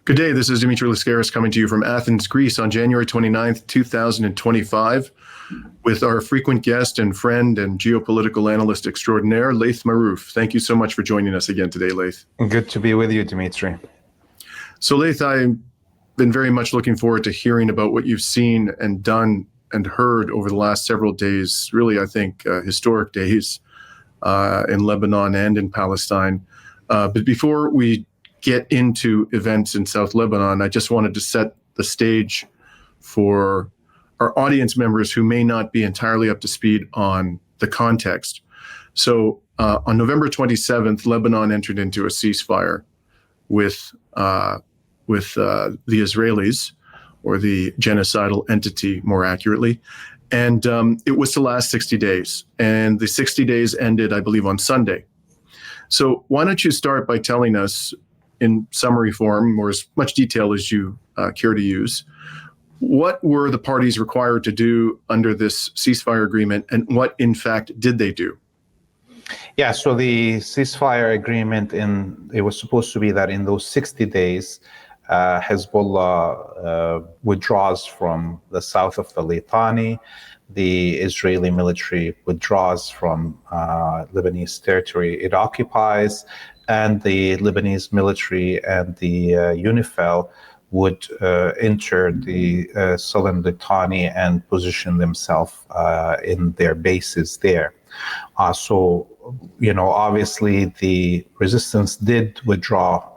Good day. This is Dimitri Lascaris coming to you from Athens, Greece on January 29th, 2025, with our frequent guest and friend and geopolitical analyst extraordinaire, Laith Marouf. Thank you so much for joining us again today, Laith. Good to be with you, Dimitri. So, Laith, I've been very much looking forward to hearing about what you've seen and done and heard over the last several days, really, I think, historic days in Lebanon and in Palestine. But before we get into events in South Lebanon, I just wanted to set the stage for our audience members who may not be entirely up to speed on the context. So on November 27th, Lebanon entered into a ceasefire with the Israelis, or the genocidal entity more accurately. And it was to last 60 days. And the 60 days ended, I believe, on Sunday. So why don't you start by telling us, in summary form, or as much detail as you care to use, what were the parties required to do under this ceasefire agreement, and what, in fact, did they do? Yeah, so the ceasefire agreement, it was supposed to be that in those 60 days, Hezbollah withdraws from the south of the Litani, the Israeli military withdraws from Lebanese territory it occupies, and the Lebanese military and the UNIFIL would enter the southern Litani and position themselves in their bases there. So, obviously the resistance did withdraw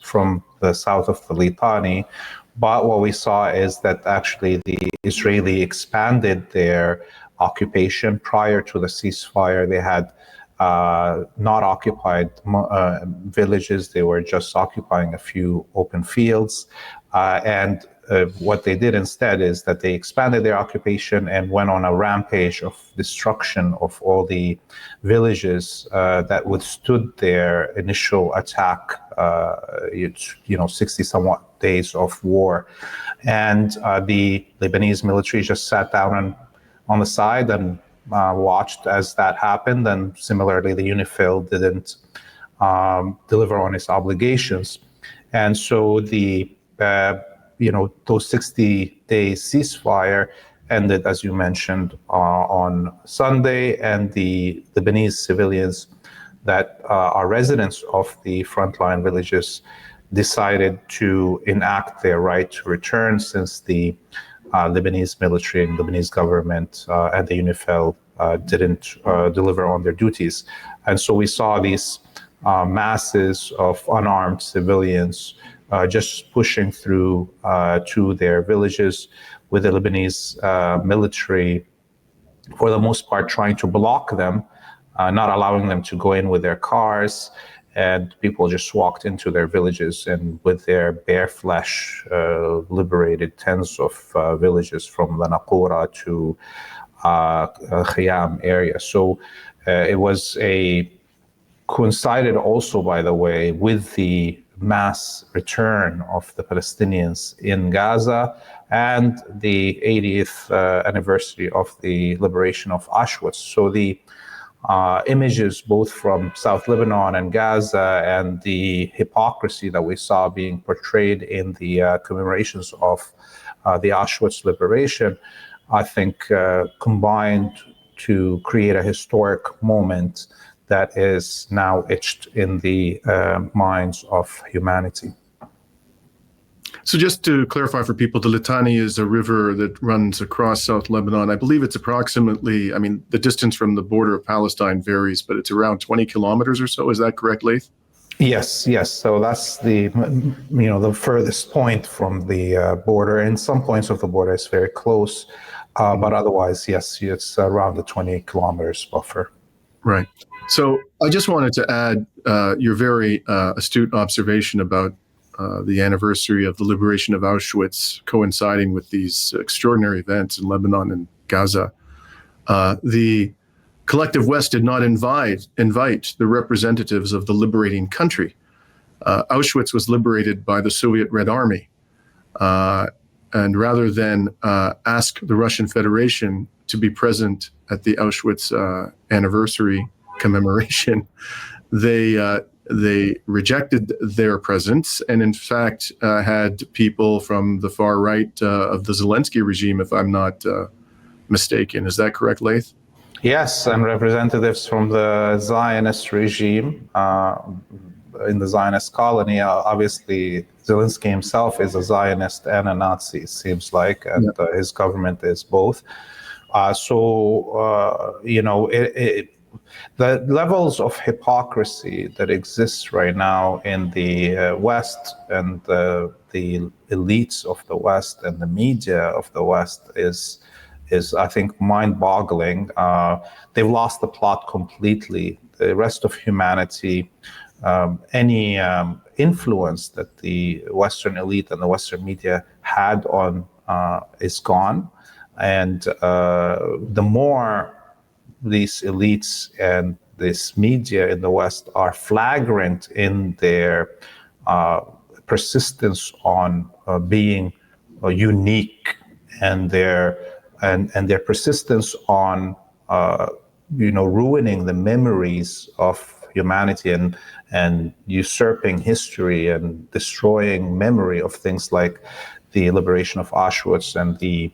from the south of the Litani, but what we saw is that actually the Israeli expanded their occupation. Prior to the ceasefire, they had not occupied villages. They were just occupying a few open fields. And what they did instead is that they expanded their occupation and went on a rampage of destruction of all the villages that withstood their initial attack, 60 somewhat days of war. And the Lebanese military just sat down on the side and watched as that happened. And similarly, the UNIFIL didn't deliver on its obligations. And so those 60-day ceasefire ended, as you mentioned, on Sunday, and the Lebanese civilians that are residents of the frontline villages decided to enact their right to return, since the Lebanese military and Lebanese government and the UNIFIL didn't deliver on their duties. And so we saw these masses of unarmed civilians just pushing through to their villages, with the Lebanese military, for the most part, trying to block them, not allowing them to go in with their cars. And people just walked into their villages and with their bare flesh liberated tens of villages from the Naqoura to Khiyam area. So it was coincided also, by the way, with the mass return of the Palestinians in Gaza and the 80th anniversary of the liberation of Auschwitz. So the images both from South Lebanon and Gaza, and the hypocrisy that we saw being portrayed in the commemorations of the Auschwitz liberation, I think combined to create a historic moment that is now etched in the minds of humanity. So just to clarify for people, the Litani is a river that runs across South Lebanon. I believe it's approximately, the distance from the border of Palestine varies, but it's around 20 kilometers or so. Is that correct, Laith? Yes. So that's the furthest point from the border. And some points of the border is very close, but otherwise, yes, it's around the 20 kilometers buffer. Right. So I just wanted to add your very astute observation about the anniversary of the liberation of Auschwitz coinciding with these extraordinary events in Lebanon and Gaza. The collective West did not invite the representatives of the liberating country. Auschwitz was liberated by the Soviet Red Army. And rather than ask the Russian Federation to be present at the Auschwitz anniversary commemoration, they they rejected their presence, and in fact had people from the far right of the Zelensky regime, if I'm not mistaken. Is that correct, Laith? Yes, and representatives from the Zionist regime in the Zionist colony. Obviously, Zelensky himself is a Zionist and a Nazi, it seems like, and his government is both. The levels of hypocrisy that exists right now in the West and the elites of the West and the media of the West is I think, mind-boggling. They've lost the plot completely. The rest of humanity, any influence that the Western elite and the Western media had on is gone. And the more these elites and this media in the West are flagrant in their persistence on being unique, and their persistence on ruining the memories of humanity and usurping history and destroying memory of things like the liberation of Auschwitz and the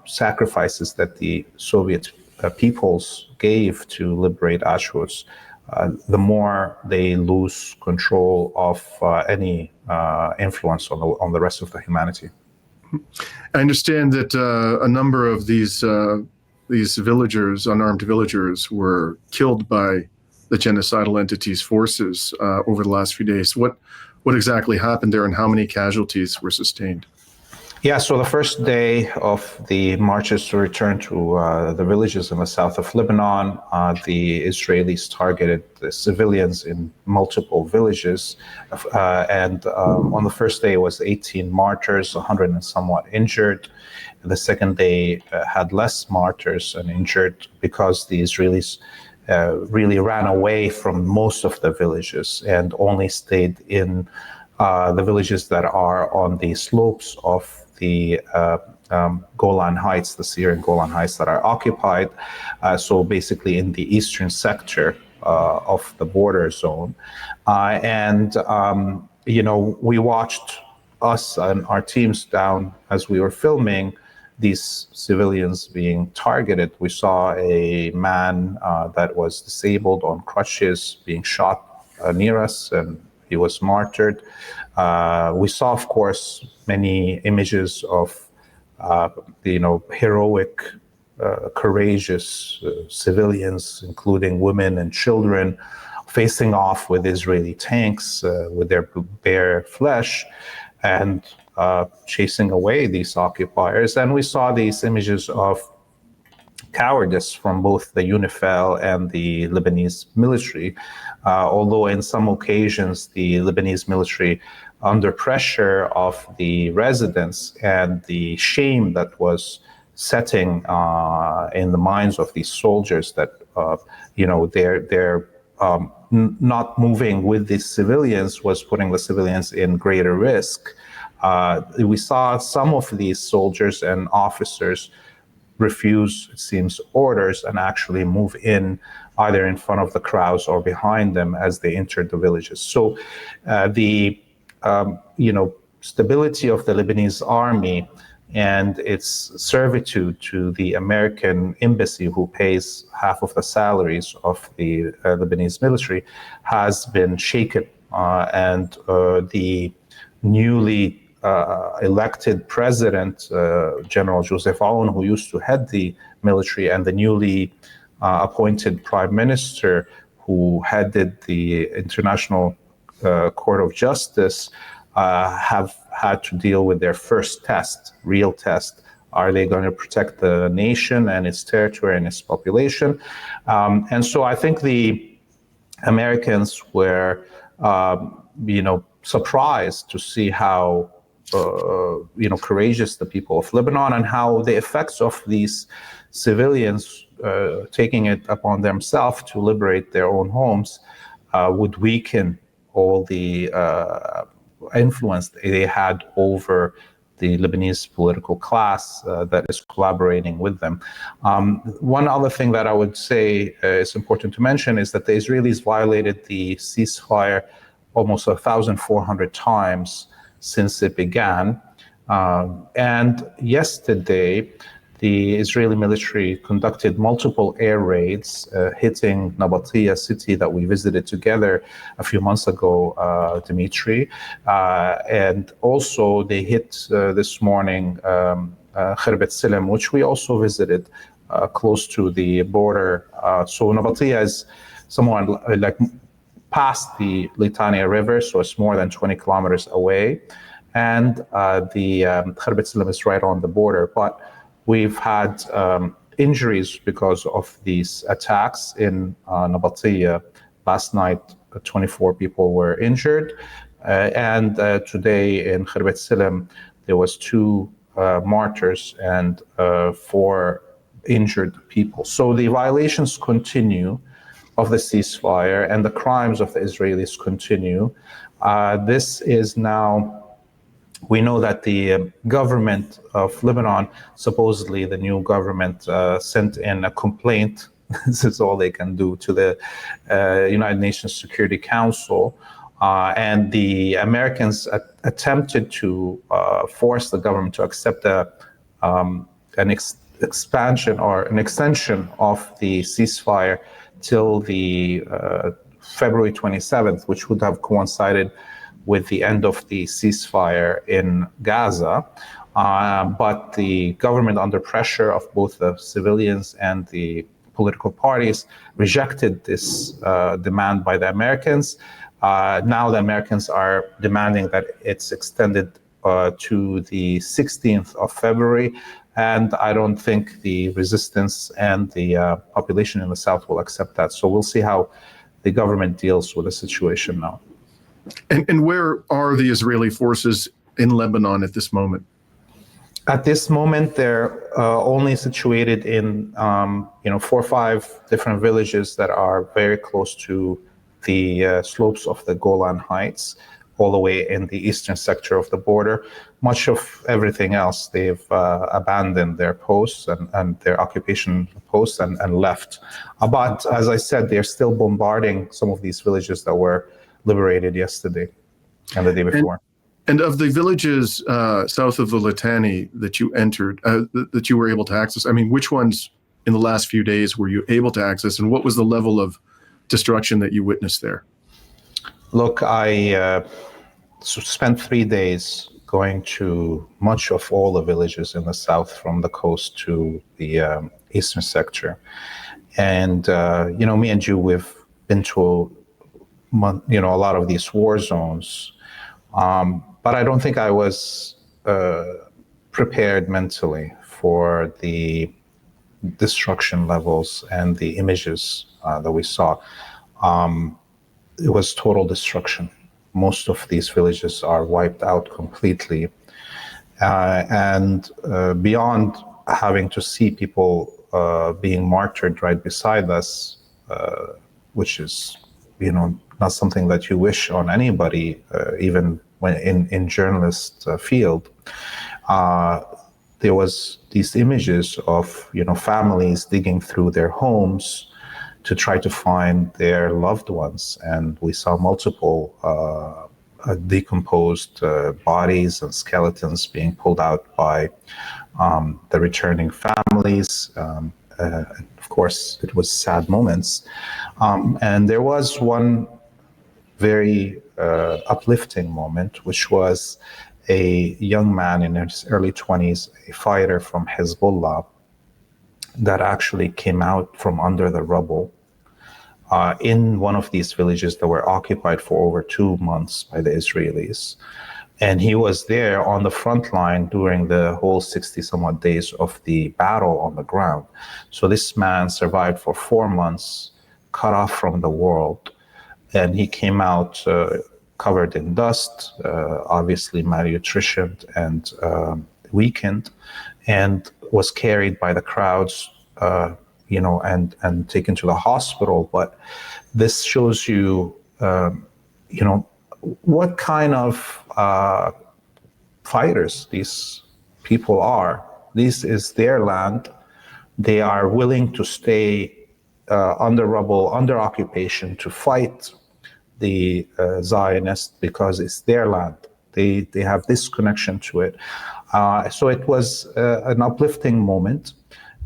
sacrifices that the Soviet peoples gave to liberate Auschwitz, the more they lose control of any influence on the rest of the humanity. I understand that a number of these villagers, unarmed villagers, were killed by the genocidal entity's forces over the last few days. What exactly happened there, and how many casualties were sustained? Yeah, so the first day of the marches to return to the villages in the south of Lebanon, the Israelis targeted the civilians in multiple villages. And on the first day was 18 martyrs, 100 and somewhat injured. The second day had less martyrs and injured because the Israelis really ran away from most of the villages and only stayed in the villages that are on the slopes of the Golan Heights, the Syrian Golan Heights that are occupied. So basically in the eastern sector of the border zone. We watched, us and our teams down as we were filming, these civilians being targeted. We saw a man that was disabled on crutches being shot near us, and he was martyred. We saw, of course, many images of, heroic, courageous civilians, including women and children, facing off with Israeli tanks with their bare flesh and chasing away these occupiers. And we saw these images of cowardice from both the UNIFIL and the Lebanese military, although in some occasions the Lebanese military, under pressure of the residents and the shame that was setting in the minds of these soldiers that they're not moving with the civilians was putting the civilians in greater risk. We saw some of these soldiers and officers refuse, it seems, orders and actually move in either in front of the crowds or behind them as they entered the villages. So the stability of the Lebanese army and its servitude to the American embassy, who pays half of the salaries of the Lebanese military, has been shaken. And the newly elected president, General Joseph Aoun, who used to head the military, and the newly appointed prime minister, who headed the International Court of Justice, have had to deal with their first test, real test. Are they going to protect the nation and its territory and its population? And so I think the Americans were, surprised to see how courageous the people of Lebanon, and how the effects of these civilians taking it upon themselves to liberate their own homes would weaken all the influence they had over the Lebanese political class that is collaborating with them. One other thing that I would say is important to mention is that the Israelis violated the ceasefire almost 1,400 times since it began. And yesterday, the Israeli military conducted multiple air raids, hitting Nabatea city that we visited together a few months ago, Dimitri. And also they hit this morning Khirbet Silem, which we also visited close to the border. So Nabatea is somewhat like past the Litania River, so it's more than 20 kilometers away. And the Khirbet Silem is right on the border. But we've had injuries because of these attacks in Nabatea. Last night, 24 people were injured. And today in Khirbet Silem, there was 2 martyrs and 4 injured people. So the violations continue of the ceasefire, and the crimes of the Israelis continue. This is now, we know that the government of Lebanon, supposedly the new government, sent in a complaint. This is all they can do, to the United Nations Security Council. And the Americans attempted to force the government to accept an expansion or an extension of the ceasefire till the February 27th, which would have coincided with the end of the ceasefire in Gaza. But the government, under pressure of both the civilians and the political parties, rejected this demand by the Americans. Now the Americans are demanding that it's extended to the 16th of February. And I don't think the resistance and the population in the south will accept that. So we'll see how the government deals with the situation now. And where are the Israeli forces in Lebanon at this moment? At this moment, they're only situated in 4 or 5 different villages that are very close to the slopes of the Golan Heights, all the way in the eastern sector of the border. Much of everything else, they've abandoned their posts and their occupation posts and left. But as I said, they're still bombarding some of these villages that were liberated yesterday and the day before. And of the villages south of the Litani that you entered, that you were able to access, I mean, which ones in the last few days were you able to access, and what was the level of destruction that you witnessed there? Look, I spent 3 days going to much of all the villages in the south, from the coast to the eastern sector. And, me and you, we've been to, a lot of these war zones. But I don't think I was prepared mentally for the destruction levels and the images that we saw. It was total destruction. Most of these villages are wiped out completely. And beyond having to see people being martyred right beside us, which is, not something that you wish on anybody, even when in journalist field, there was these images of, families digging through their homes to try to find their loved ones. And we saw multiple decomposed bodies and skeletons being pulled out by the returning families. Of course, it was sad moments. And there was one very uplifting moment, which was a young man in his early 20s, a fighter from Hezbollah, that actually came out from under the rubble in one of these villages that were occupied for over 2 months by the Israelis. And he was there on the front line during the whole 60 some odd days of the battle on the ground. So this man survived for 4 months, cut off from the world. And he came out covered in dust, obviously malnutritioned and weakened, and was carried by the crowds, and taken to the hospital. But this shows you, what kind of fighters these people are. This is their land. They are willing to stay under rubble, under occupation, to fight the Zionists because it's their land. They have this connection to it. So it was an uplifting moment.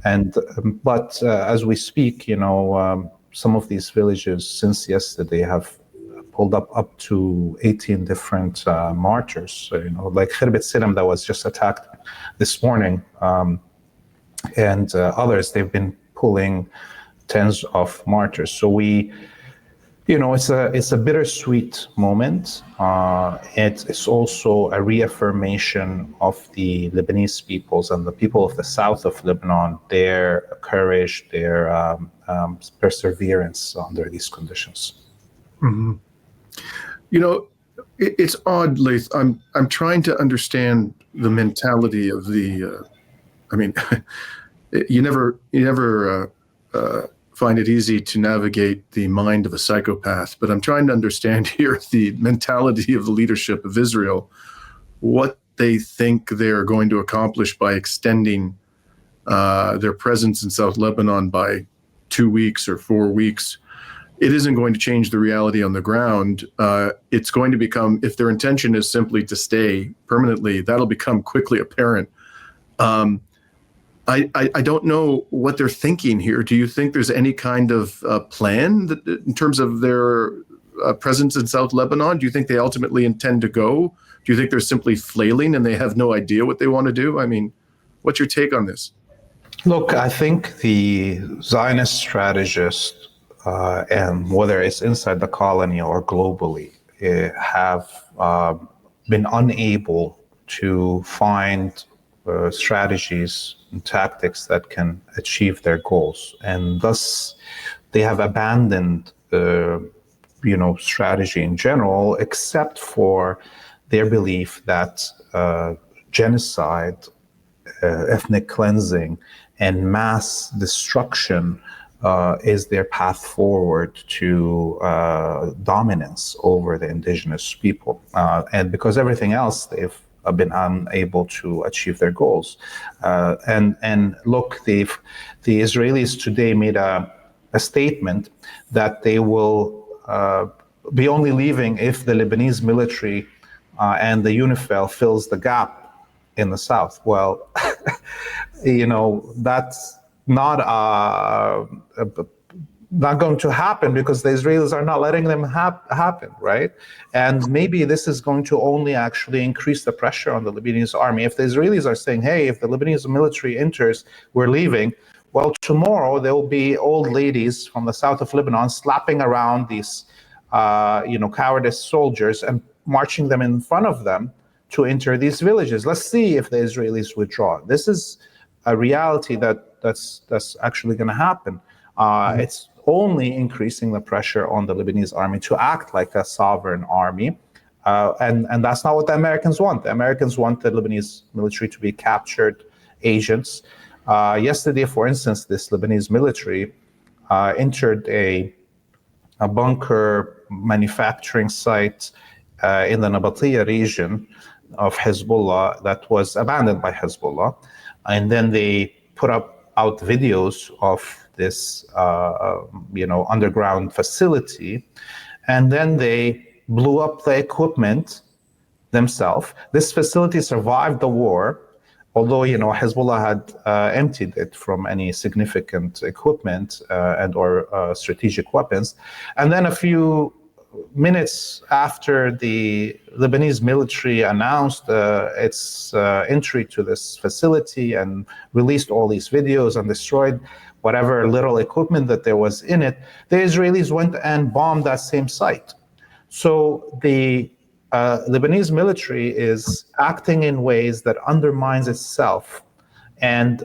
And but as we speak, some of these villages since yesterday have pulled up to 18 different marchers. Like Khirbet Silem that was just attacked this morning, and others. They've been pulling tens of marchers. So it's a bittersweet moment. It's also a reaffirmation of the Lebanese peoples and the people of the south of Lebanon, their courage, their perseverance under these conditions. Mm-hmm. It's odd, Laith. I'm trying to understand the mentality of the. You never find it easy to navigate the mind of a psychopath, but I'm trying to understand here the mentality of the leadership of Israel, what they think they're going to accomplish by extending their presence in South Lebanon by 2 weeks or 4 weeks. It isn't going to change the reality on the ground. It's going to become, if their intention is simply to stay permanently, that'll become quickly apparent. I don't know what they're thinking here. Do you think there's any kind of plan in terms of their presence in South Lebanon? Do you think they ultimately intend to go? Do you think they're simply flailing and they have no idea what they want to do? What's your take on this? Look, I think the Zionist strategists, and whether it's inside the colony or globally, have been unable to find strategies and tactics that can achieve their goals, and thus they have abandoned strategy in general, except for their belief that genocide, ethnic cleansing, and mass destruction is their path forward to dominance over the indigenous people, and because everything else they've been unable to achieve their goals. And look, the Israelis today made a statement that they will be only leaving if the Lebanese military and the UNIFIL fills the gap in the south. Well, that's not going to happen because the Israelis are not letting them happen, right? And maybe this is going to only actually increase the pressure on the Lebanese army. If the Israelis are saying, hey, if the Lebanese military enters, we're leaving, well, tomorrow there will be old ladies from the south of Lebanon slapping around these, cowardice soldiers and marching them in front of them to enter these villages. Let's see if the Israelis withdraw. This is a reality that's actually going to happen. It's only increasing the pressure on the Lebanese army to act like a sovereign army. And that's not what the Americans want. The Americans want the Lebanese military to be captured agents. Yesterday, for instance, this Lebanese military entered a bunker manufacturing site in the Nabateeh region of Hezbollah that was abandoned by Hezbollah. And then they put out videos of this underground facility, and then they blew up the equipment themselves. This facility survived the war, although Hezbollah had emptied it from any significant equipment and or strategic weapons. And then a few minutes after the Lebanese military announced its entry to this facility and released all these videos and destroyed whatever little equipment that there was in it, the Israelis went and bombed that same site. So the Lebanese military is acting in ways that undermines itself. And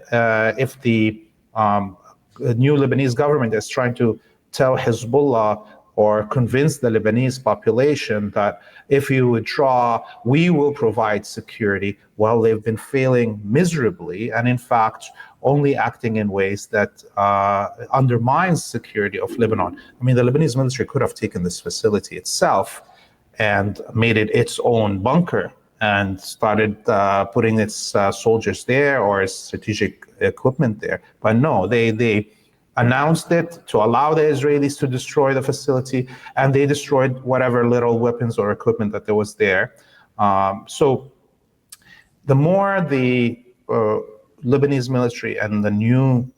if the new Lebanese government is trying to tell Hezbollah or convince the Lebanese population that if you withdraw, we will provide security, well, they've been failing miserably, and in fact, only acting in ways that undermines security of Lebanon. The Lebanese military could have taken this facility itself and made it its own bunker and started putting its soldiers there or its strategic equipment there. But no, they announced it to allow the Israelis to destroy the facility, and they destroyed whatever little weapons or equipment that there was there. So the more the Lebanese military and the new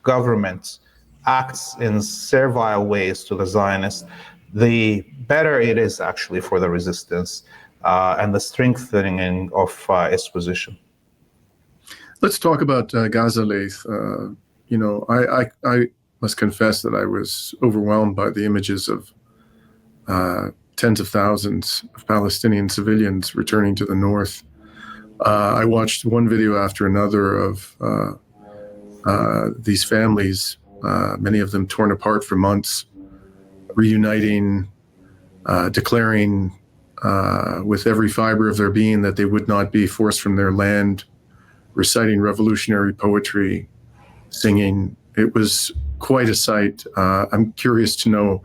government acts in servile ways to the Zionists, the better it is actually for the resistance and the strengthening of its position. Let's talk about Gaza, Laith. I must confess that I was overwhelmed by the images of tens of thousands of Palestinian civilians returning to the north. I watched one video after another of these families, many of them torn apart for months, reuniting, declaring with every fiber of their being that they would not be forced from their land, reciting revolutionary poetry, singing. It was quite a sight. I'm curious to know,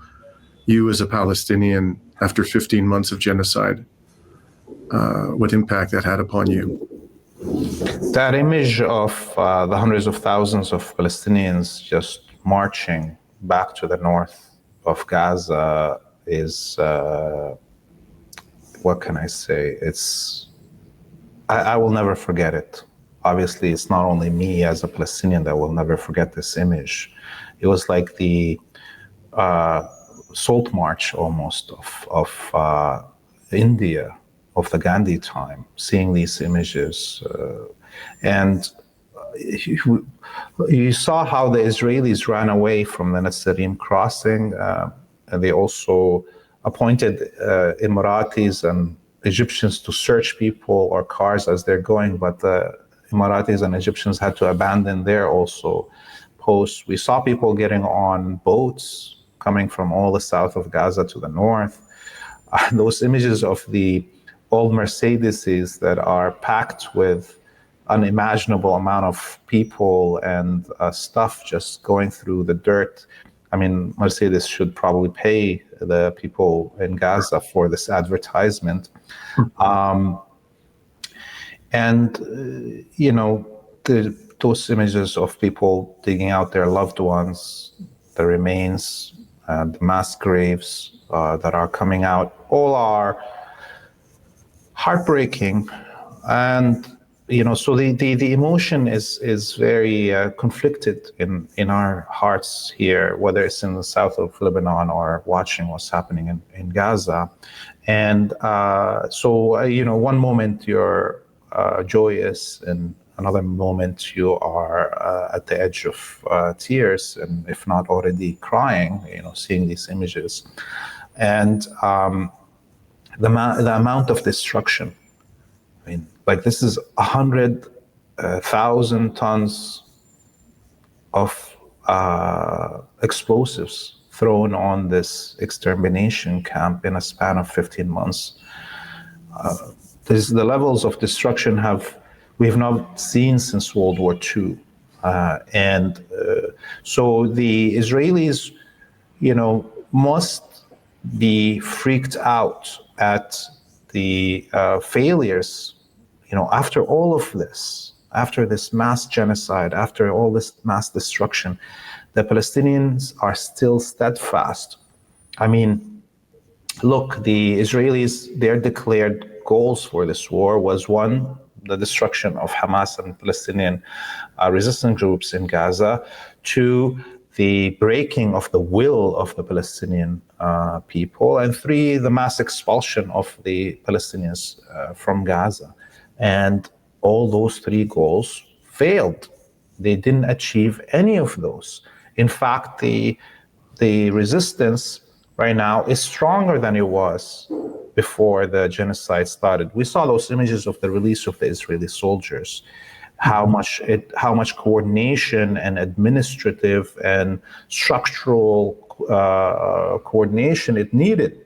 you as a Palestinian, after 15 months of genocide, what impact that had upon you. That image of the hundreds of thousands of Palestinians just marching back to the north of Gaza is, what can I say? I will never forget it. Obviously, it's not only me as a Palestinian that will never forget this image. It was like the salt march almost of India, of the Gandhi time, seeing these images. And you saw how the Israelis ran away from the Nasserim crossing. And they also appointed Emiratis and Egyptians to search people or cars as they're going, but the Emiratis and Egyptians had to abandon their also posts. We saw people getting on boats coming from all the south of Gaza to the north. Those images of the old Mercedeses that are packed with unimaginable amount of people and stuff just going through the dirt. I mean, Mercedes should probably pay the people in Gaza for this advertisement. Those images of people digging out their loved ones, the remains, the mass graves that are coming out, all are heartbreaking. And so the emotion is very conflicted in our hearts here, whether it's in the south of Lebanon or watching what's happening in Gaza. And one moment you're joyous, and another moment you are at the edge of tears, and if not already crying, seeing these images. And the amount of destruction. I mean, like, this is 100,000 tons of explosives thrown on this extermination camp in a span of 15 months. The levels of destruction we have not seen since World War II. So the Israelis, must be freaked out at the failures. After all of this, after this mass genocide, after all this mass destruction, the Palestinians are still steadfast. I mean, look, the Israelis, their declared goals for this war was, one, the destruction of Hamas and Palestinian resistance groups in Gaza; two, the breaking of the will of the Palestinian people; and three, the mass expulsion of the Palestinians from Gaza. And all those three goals failed. They didn't achieve any of those. In fact, the resistance right now is stronger than it was before the genocide started. We saw those images of the release of the Israeli soldiers, how much coordination and administrative and structural coordination it needed.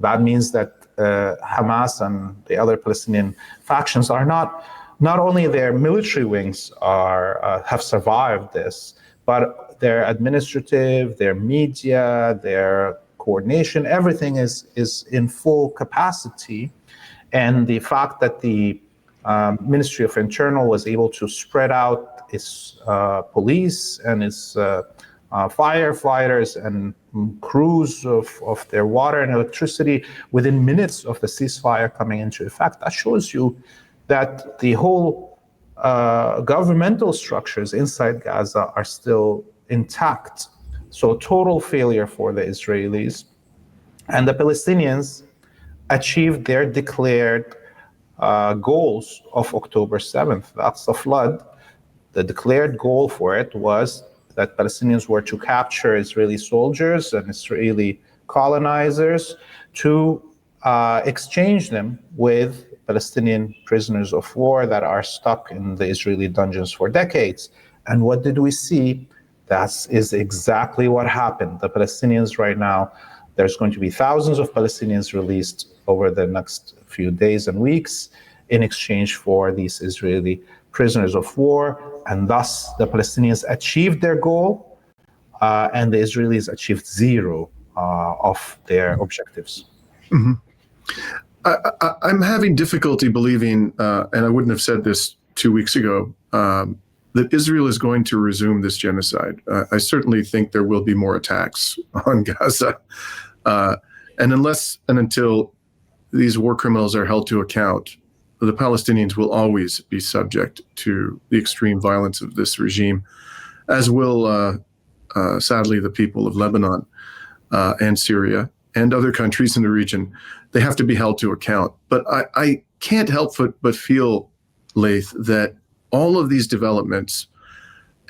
That means that Hamas and the other Palestinian factions are not only their military wings have survived this, but their administrative, their media, their coordination, everything is in full capacity. And the fact that the Ministry of Internal was able to spread out its police and its firefighters and crews of their water and electricity within minutes of the ceasefire coming into effect, that shows you that the whole governmental structures inside Gaza are still intact. So total failure for the Israelis. And the Palestinians achieved their declared goals of October 7th. That's the flood. The declared goal for it was that Palestinians were to capture Israeli soldiers and Israeli colonizers to exchange them with Palestinian prisoners of war that are stuck in the Israeli dungeons for decades. And what did we see? That is exactly what happened. The Palestinians right now, there's going to be thousands of Palestinians released over the next few days and weeks in exchange for these Israeli prisoners of war. And thus, the Palestinians achieved their goal, and the Israelis achieved zero of their objectives. Mm-hmm. I'm having difficulty believing, and I wouldn't have said this 2 weeks ago, that Israel is going to resume this genocide. I certainly think there will be more attacks on Gaza. And unless and until these war criminals are held to account, the Palestinians will always be subject to the extreme violence of this regime, as will, sadly, the people of Lebanon and Syria and other countries in the region. They have to be held to account. But I can't help but feel, Laith, that all of these developments,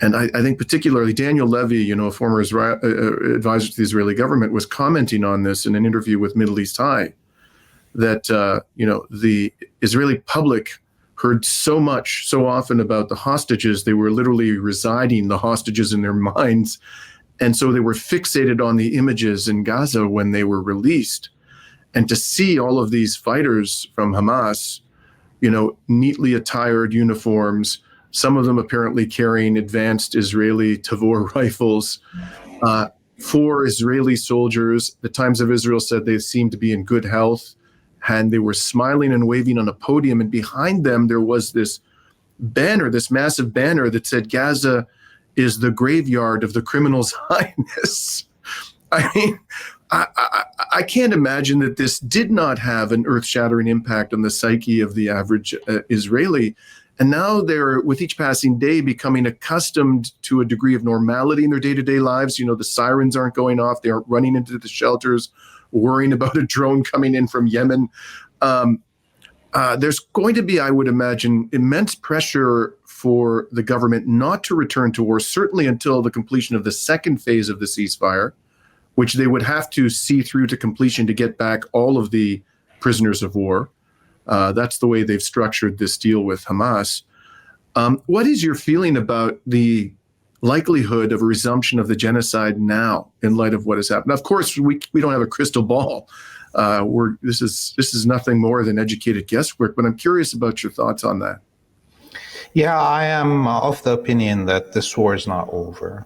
and I think particularly Daniel Levy, a former advisor to the Israeli government, was commenting on this in an interview with Middle East High, that the Israeli public heard so much, so often about the hostages. They were literally residing the hostages in their minds. And so they were fixated on the images in Gaza when they were released. And to see all of these fighters from Hamas, neatly attired uniforms, some of them apparently carrying advanced Israeli Tavor rifles, 4 Israeli soldiers. The Times of Israel said they seemed to be in good health, and they were smiling and waving on a podium. And behind them, there was this banner, this massive banner that said, "Gaza is the graveyard of the criminal's highness." I mean, I can't imagine that this did not have an earth-shattering impact on the psyche of the average Israeli. And now they're, with each passing day, becoming accustomed to a degree of normality in their day-to-day lives. The sirens aren't going off. They aren't running into the shelters, worrying about a drone coming in from Yemen. There's going to be, I would imagine, immense pressure for the government not to return to war, certainly until the completion of the second phase of the ceasefire, which they would have to see through to completion to get back all of the prisoners of war. That's the way they've structured this deal with Hamas. What is your feeling about the likelihood of a resumption of the genocide now in light of what has happened? Of course, we don't have a crystal ball. This is nothing more than educated guesswork, but I'm curious about your thoughts on that. Yeah, I am of the opinion that this war is not over.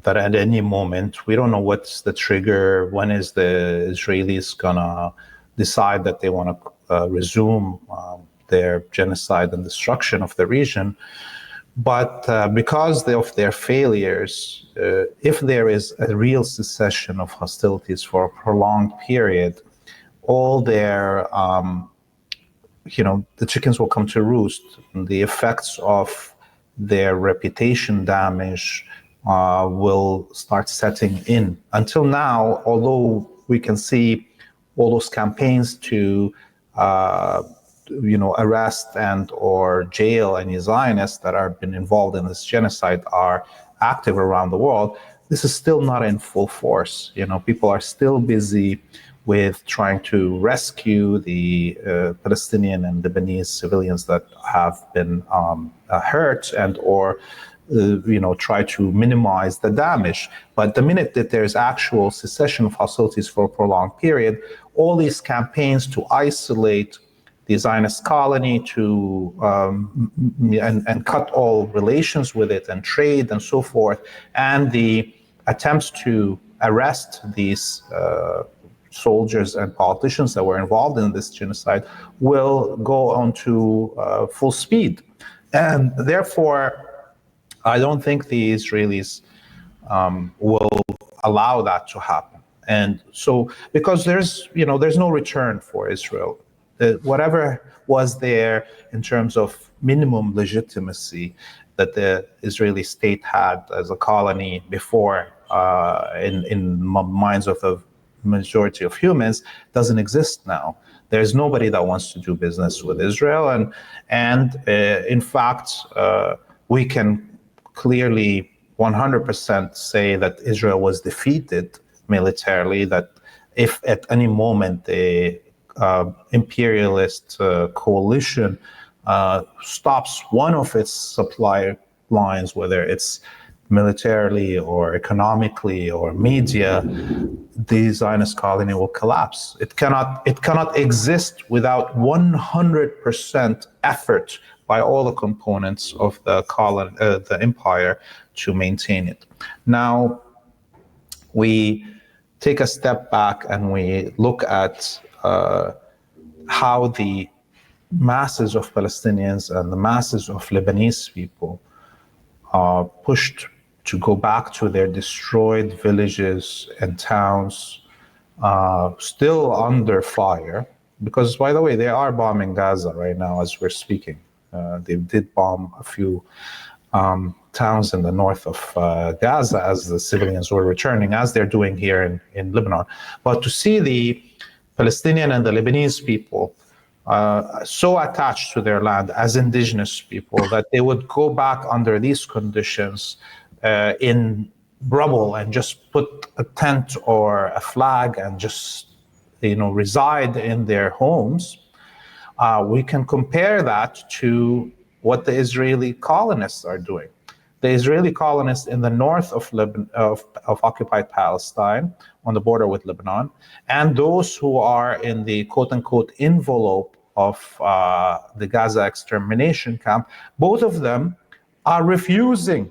That at any moment, we don't know what's the trigger. When is the Israelis gonna decide that they want to resume their genocide and destruction of the region? But because of their failures, if there is a real cessation of hostilities for a prolonged period, all their, the chickens will come to roost. The effects of their reputation damage will start setting in. Until now, although we can see all those campaigns to arrest and or jail any Zionists that have been involved in this genocide are active around the world, this is still not in full force. People are still busy with trying to rescue the Palestinian and Lebanese civilians that have been hurt and or try to minimize the damage. But the minute that there's actual cessation of hostilities for a prolonged period, all these campaigns to isolate the Zionist colony to and cut all relations with it and trade and so forth, and the attempts to arrest these soldiers and politicians that were involved in this genocide will go on to full speed. And therefore, I don't think the Israelis will allow that to happen. And so, because there's no return for Israel. Whatever was there in terms of minimum legitimacy that the Israeli state had as a colony before, in minds of the majority of humans, doesn't exist now. There's nobody that wants to do business with Israel, and in fact, we can clearly 100% say that Israel was defeated militarily. That if at any moment the imperialist coalition stops one of its supply lines, whether it's militarily or economically or media, the Zionist colony will collapse. It cannot exist without 100% effort by all the components of the empire to maintain it. Now, we take a step back and we look at how the masses of Palestinians and the masses of Lebanese people are pushed to go back to their destroyed villages and towns, still under fire. Because, by the way, they are bombing Gaza right now as we're speaking. They did bomb a few towns in the north of Gaza as the civilians were returning, as they're doing here in Lebanon. But to see the Palestinian and the Lebanese people so attached to their land as indigenous people that they would go back under these conditions in rubble and just put a tent or a flag and just reside in their homes. We can compare that to what the Israeli colonists are doing. The Israeli colonists in the north of occupied Palestine, on the border with Lebanon, and those who are in the quote-unquote envelope of the Gaza extermination camp, both of them are refusing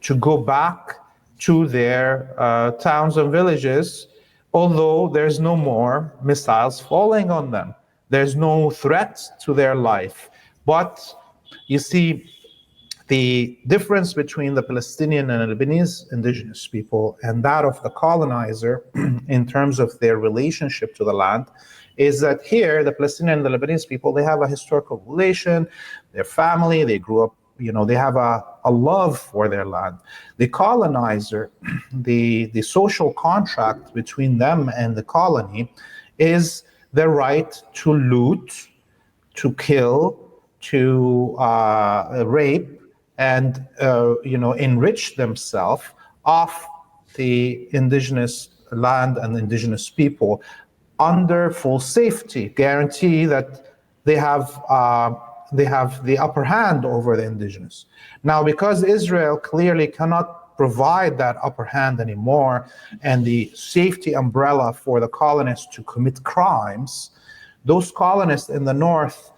to go back to their towns and villages, although there's no more missiles falling on them. There's no threat to their life. But you see, the difference between the Palestinian and Lebanese indigenous people and that of the colonizer in terms of their relationship to the land is that here, the Palestinian and the Lebanese people, they have a historical relation, their family, they grew up, they have a love for their land. The colonizer, the social contract between them and the colony is the right to loot, to kill, to rape, and enrich themselves off the indigenous land and indigenous people under full safety, guarantee that they have the upper hand over the indigenous. Now, because Israel clearly cannot provide that upper hand anymore, and the safety umbrella for the colonists to commit crimes, those colonists in the north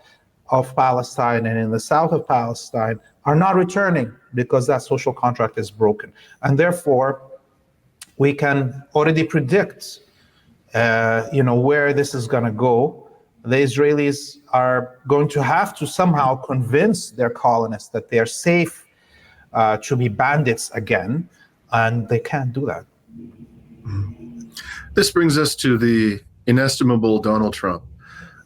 of Palestine and in the south of Palestine are not returning because that social contract is broken. And therefore, we can already predict where this is going to go. The Israelis are going to have to somehow convince their colonists that they are safe to be bandits again, and they can't do that. This brings us to the inestimable Donald Trump.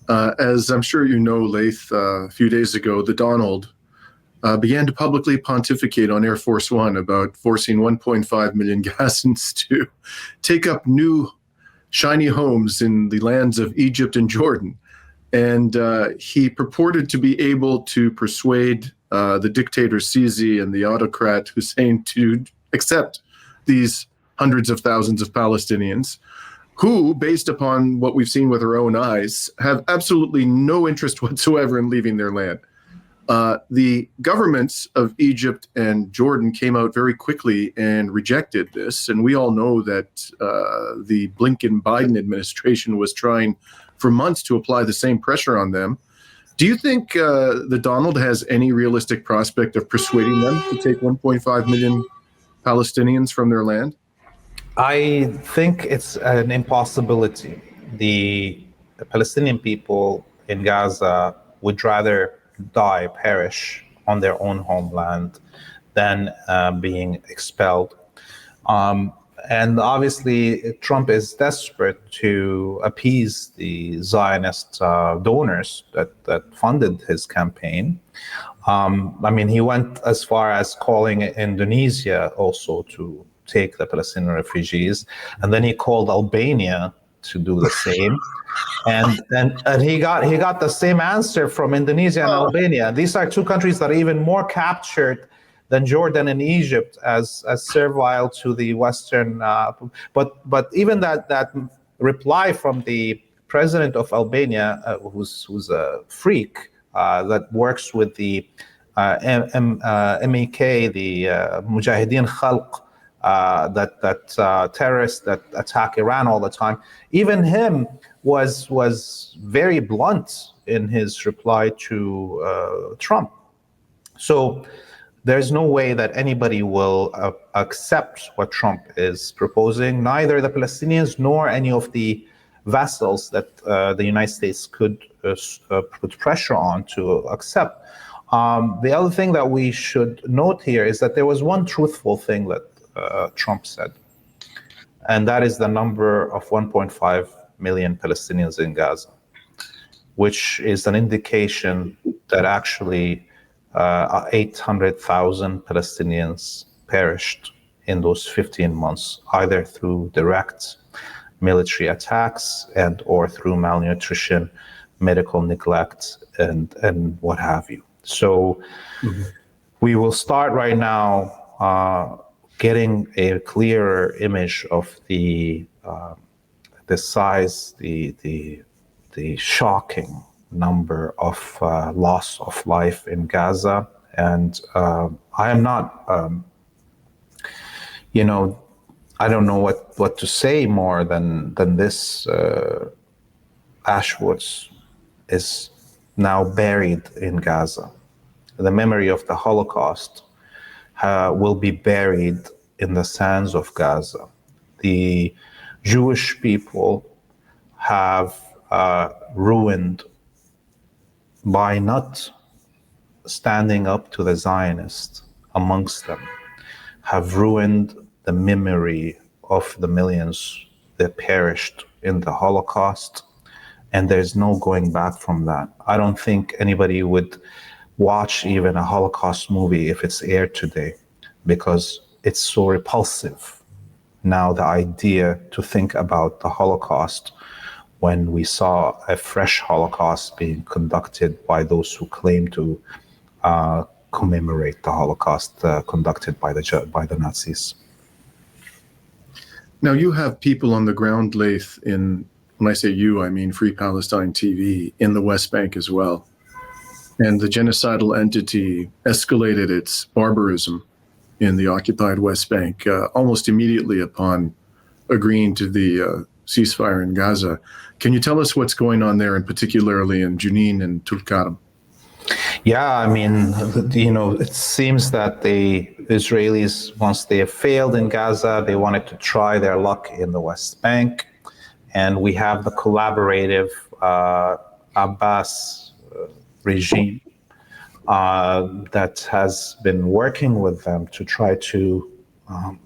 As I'm sure you know, Laith, a few days ago, the Donald began to publicly pontificate on Air Force One about forcing 1.5 million Gazans to take up new shiny homes in the lands of Egypt and Jordan. And he purported to be able to persuade the dictator Sisi and the autocrat Hussein to accept these hundreds of thousands of Palestinians who, based upon what we've seen with our own eyes, have absolutely no interest whatsoever in leaving their land. The governments of Egypt and Jordan came out very quickly and rejected this. And we all know that the Blinken-Biden administration was trying for months to apply the same pressure on them. Do you think the Donald has any realistic prospect of persuading them to take 1.5 million Palestinians from their land? I think it's an impossibility. the Palestinian people in Gaza would rather perish on their own homeland than being expelled. And obviously, Trump is desperate to appease the Zionist donors that funded his campaign. He went as far as calling Indonesia also to take the Palestinian refugees, and then he called Albania to do the same. And he got the same answer from Indonesia and Albania. These are two countries that are even more captured than Jordan and Egypt as servile to the Western. But even that reply from the president of Albania, who's a freak that works with the MEK, the Mujahideen Khalq, that terrorists that attack Iran all the time. Even him was very blunt in his reply to Trump. So there's no way that anybody will accept what Trump is proposing, neither the Palestinians nor any of the vassals that the United States could put pressure on to accept. The other thing that we should note here is that there was one truthful thing that Trump said, and that is the number of 1.5 million Palestinians in Gaza, which is an indication that actually 800,000 Palestinians perished in those 15 months, either through direct military attacks and or through malnutrition, medical neglect, and what have you. So we will start right now getting a clearer image of the size, the shocking number of loss of life in Gaza. And I am not, I don't know what to say more than this. Auschwitz is now buried in Gaza. The memory of the Holocaust will be buried in the sands of Gaza. The Jewish people have ruined by not standing up to the Zionists amongst them, have ruined the memory of the millions that perished in the Holocaust, and there's no going back from that. I don't think anybody would watch even a Holocaust movie if it's aired today, because it's so repulsive now, the idea to think about the Holocaust when we saw a fresh Holocaust being conducted by those who claim to commemorate the Holocaust conducted by the Nazis. Now, you have people on the ground, Laith, when I say you, I mean Free Palestine TV, in the West Bank as well. And the genocidal entity escalated its barbarism in the occupied West Bank almost immediately upon agreeing to the ceasefire in Gaza. Can you tell us what's going on there, and particularly in Jenin and Tulkarm? Yeah, it seems that the Israelis, once they have failed in Gaza, they wanted to try their luck in the West Bank. And we have the collaborative Abbas regime that has been working with them to try to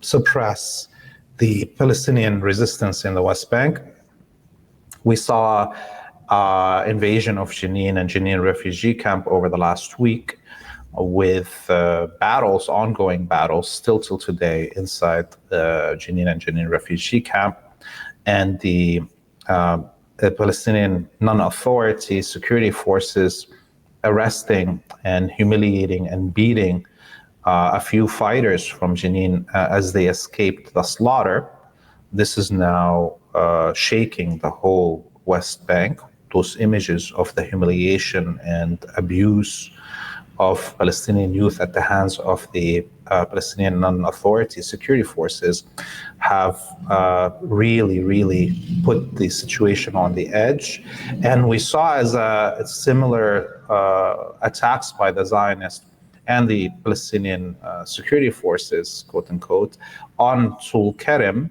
suppress the Palestinian resistance in the West Bank. We saw invasion of Jenin and Jenin refugee camp over the last week, with ongoing battles still till today inside Jenin and Jenin refugee camp, and the Palestinian non-authority security forces arresting and humiliating and beating a few fighters from Jenin as they escaped the slaughter. This is now shaking the whole West Bank. Those images of the humiliation and abuse of Palestinian youth at the hands of the Palestinian non-authority security forces have really put the situation on the edge. And we saw as similar attacks by the Zionists and the Palestinian security forces, quote unquote, on Tulkarm,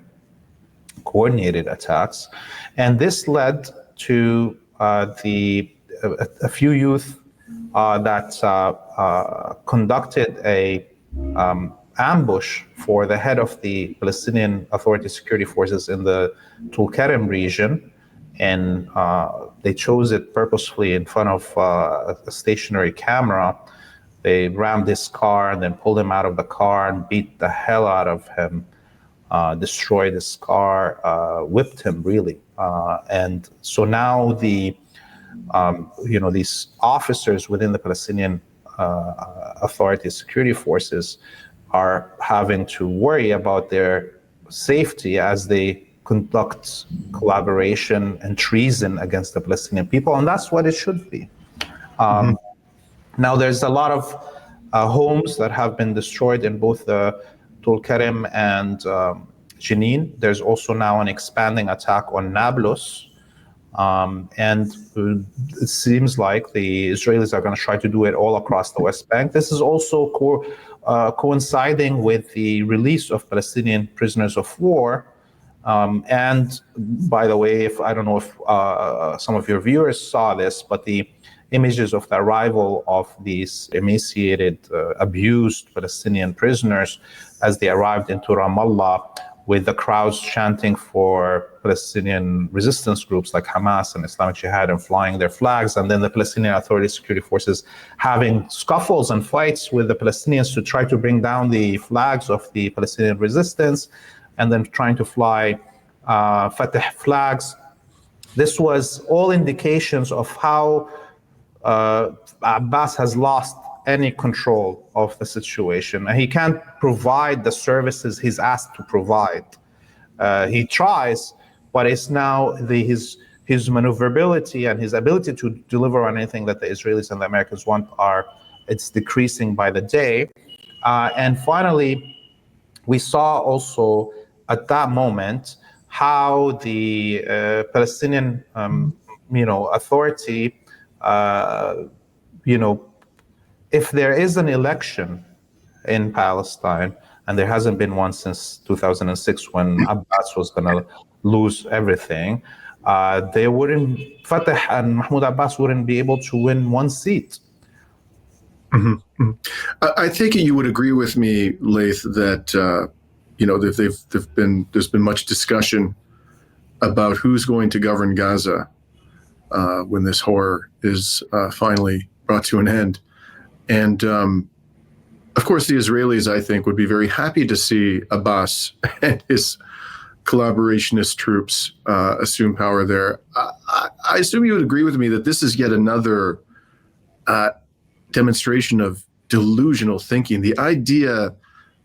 coordinated attacks. And this led to a few youth that conducted a ambush for the head of the Palestinian Authority security forces in the Tulkarem region. And they chose it purposefully in front of a stationary camera. They rammed his car and then pulled him out of the car and beat the hell out of him, destroyed his car, whipped him really. And so now these officers within the Palestinian Authority security forces are having to worry about their safety as they conduct collaboration and treason against the Palestinian people, and that's what it should be. Now, there's a lot of homes that have been destroyed in both the Tulkarem and Jenin. There's also now an expanding attack on Nablus, and it seems like the Israelis are going to try to do it all across the West Bank. This is also coinciding with the release of Palestinian prisoners of war. And by the way, I don't know if some of your viewers saw this, but the images of the arrival of these emaciated, abused Palestinian prisoners as they arrived into Ramallah, with the crowds chanting for Palestinian resistance groups like Hamas and Islamic Jihad and flying their flags, and then the Palestinian Authority security forces having scuffles and fights with the Palestinians to try to bring down the flags of the Palestinian resistance, and then trying to fly Fatah flags. This was all indications of how Abbas has lost any control of the situation. And he can't provide the services he's asked to provide. He tries, but it's now his maneuverability and his ability to deliver on anything that the Israelis and the Americans want it's decreasing by the day. And finally, we saw also at that moment how the Palestinian, Authority, if there is an election in Palestine, and there hasn't been one since 2006 when Abbas was going to lose everything, Fatah and Mahmoud Abbas wouldn't be able to win one seat. Mm-hmm. I think you would agree with me, Laith, that there's been much discussion about who's going to govern Gaza when this horror is finally brought to an end. And of course, the Israelis, I think, would be very happy to see Abbas and his collaborationist troops assume power there. I assume you would agree with me that this is yet another demonstration of delusional thinking. The idea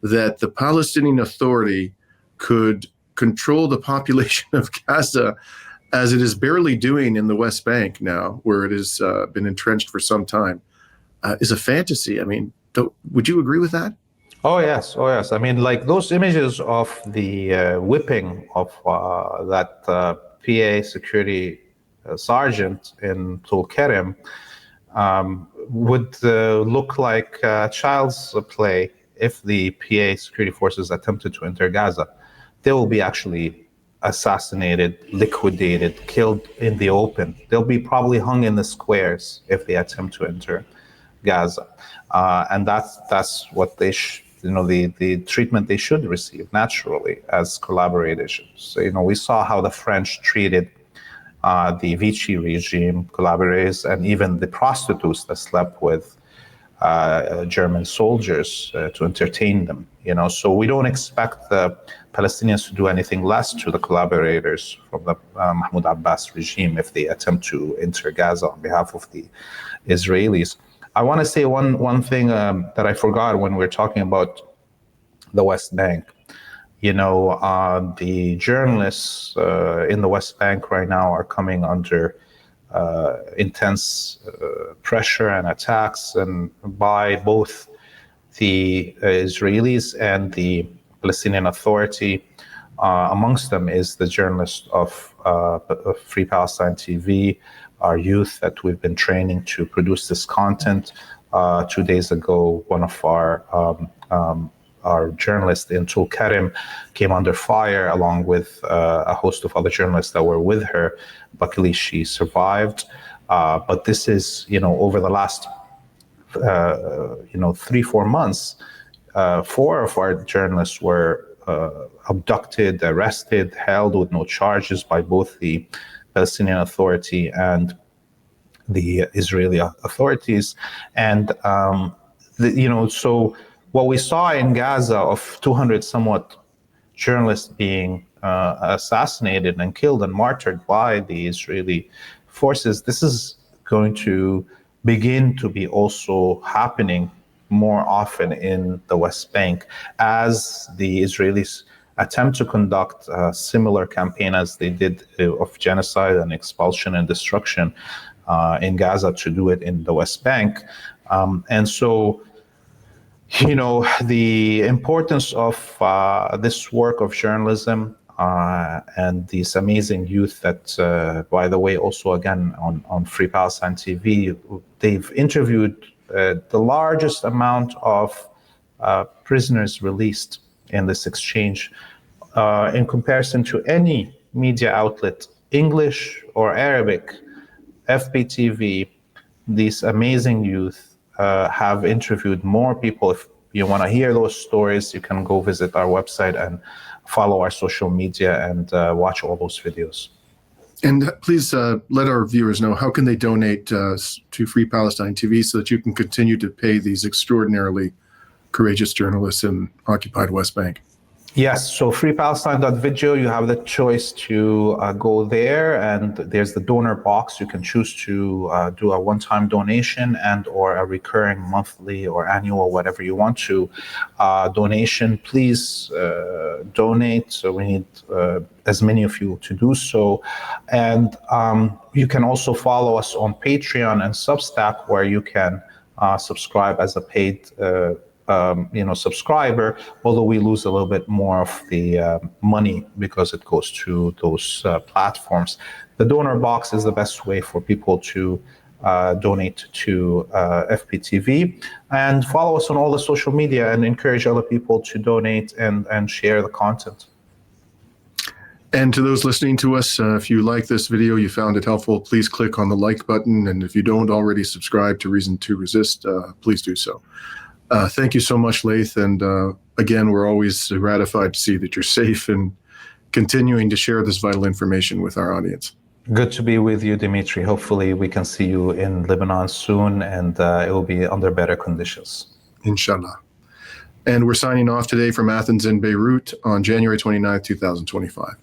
that the Palestinian Authority could control the population of Gaza as it is barely doing in the West Bank now, where it has been entrenched for some time, is a fantasy. I mean, would you agree with that? Oh, yes. I mean, like those images of the whipping of that PA security sergeant in Tulkarem would look like child's play if the PA security forces attempted to enter Gaza. They will be actually assassinated, liquidated, killed in the open. They'll be probably hung in the squares if they attempt to enter Gaza. And that's what they the treatment they should receive naturally as collaborators. So, we saw how the French treated the Vichy regime collaborators and even the prostitutes that slept with German soldiers to entertain them. So we don't expect the Palestinians to do anything less to the collaborators from the Mahmoud Abbas regime if they attempt to enter Gaza on behalf of the Israelis. I want to say one thing that I forgot when we're talking about the West Bank. The journalists in the West Bank right now are coming under intense pressure and attacks, and by both the Israelis and the Palestinian Authority. Amongst them is the journalist of Free Palestine TV, our youth that we've been training to produce this content. 2 days ago, one of our our journalist in Tulkarem came under fire, along with a host of other journalists that were with her. Luckily, she survived. But this is, over the last 3-4 months, 4 of our journalists were abducted, arrested, held with no charges by both the Palestinian Authority and the Israeli authorities. And so what we saw in Gaza of 200 somewhat journalists being assassinated and killed and martyred by the Israeli forces, this is going to begin to be also happening more often in the West Bank as the Israelis attempt to conduct a similar campaign as they did of genocide and expulsion and destruction in Gaza, to do it in the West Bank. And so, the importance of this work of journalism and these amazing youth that, by the way, also again on Free Palestine TV, they've interviewed the largest amount of prisoners released in this exchange in comparison to any media outlet, English or Arabic. FPTV, these amazing youth have interviewed more people. If you want to hear those stories, you can go visit our website and follow our social media and watch all those videos. And please let our viewers know, how can they donate to Free Palestine TV so that you can continue to pay these extraordinarily courageous journalists in occupied West Bank? Yes, so freepalestine.video, you have the choice to go there, and there's the donor box. You can choose to do a one-time donation and or a recurring monthly or annual, whatever you want to, donation. Please donate. So we need as many of you to do so. And you can also follow us on Patreon and Substack, where you can subscribe as a paid subscriber, although we lose a little bit more of the money because it goes to those platforms. The donor box is the best way for people to donate to FPTV, and follow us on all the social media and encourage other people to donate and share the content. And to those listening to us, if you like this video, you found it helpful, please click on the like button. And if you don't already subscribe to Reason to Resist, please do so. Thank you so much, Laith. And again, we're always gratified to see that you're safe and continuing to share this vital information with our audience. Good to be with you, Dimitri. Hopefully we can see you in Lebanon soon, and it will be under better conditions. Inshallah. And we're signing off today from Athens and Beirut on January 29th, 2025.